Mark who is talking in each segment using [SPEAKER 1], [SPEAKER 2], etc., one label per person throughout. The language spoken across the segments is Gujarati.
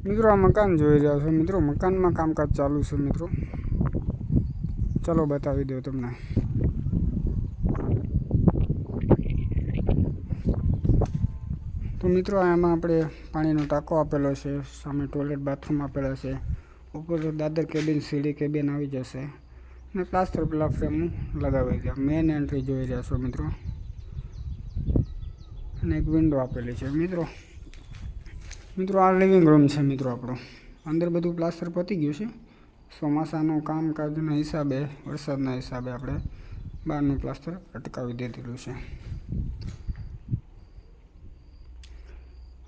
[SPEAKER 1] મિત્રો આ મકાન જોઈ રહ્યા છો મિત્રો, મકાનમાં કામકાજ ચાલુ છે મિત્રો. ચલો બતાવી દઉં તમને. તો મિત્રો આમાં આપણે પાણીનો ટાંકો આપેલો છે, સામે ટોયલેટ બાથરૂમ આપેલા છે, ઉપર દાદર કેબિન સીડી કેબિન આવી જશે અને પ્લાસ્ટર પેલા ફ્રેમ લગાવી છે. મેન એન્ટ્રી જોઈ રહ્યા છો મિત્રો અને એક વિન્ડો આપેલી છે મિત્રો આ લિવિંગ રૂમ છે મિત્રો આપણો. અંદર બધું પ્લાસ્ટર પતી ગયું છે. ચોમાસાનું કામકાજના હિસાબે, વરસાદના હિસાબે આપણે બહારનું પ્લાસ્ટર અટકાવી દીધેલું છે.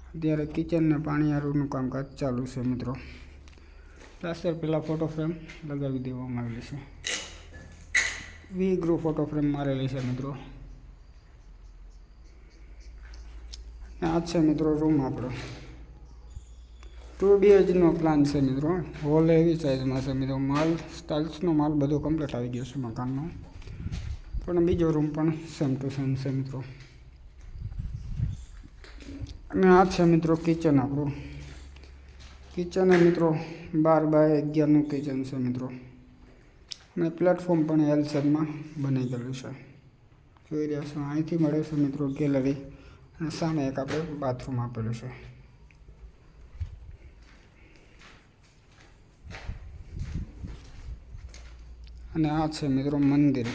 [SPEAKER 1] અત્યારે કિચન ને પાણીયારું કામકાજ ચાલુ છે મિત્રો. પ્લાસ્ટર પહેલાં ફોટો ફ્રેમ લગાવી દેવામાં આવેલી છે. વી ફોટો ફ્રેમ મારેલી છે મિત્રો. આ છે મિત્રો રૂમ આપણો. 2 BHK નો પ્લાન છે મિત્રો. હોલ એવી સાઇઝમાં છે મિત્રો. માલ ટાઇલ્સનો માલ બધો કમ્પ્લીટ આવી ગયો છે મકાનનો. પણ બીજો રૂમ પણ સેમ ટુ સેમ છે મિત્રો. અને આ છે મિત્રો કિચન આપણું. કિચન મિત્રો 12x11 કિચન છે મિત્રો. અને પ્લેટફોર્મ પણ એલ શેપમાં બની ગયેલું છે. જોઈ રહ્યા છો અહીંથી મળે છે મિત્રો ગેલેરી અને સામે એક આપણે બાથરૂમ આપેલું છે. અને આ છે મિત્રો મંદિર.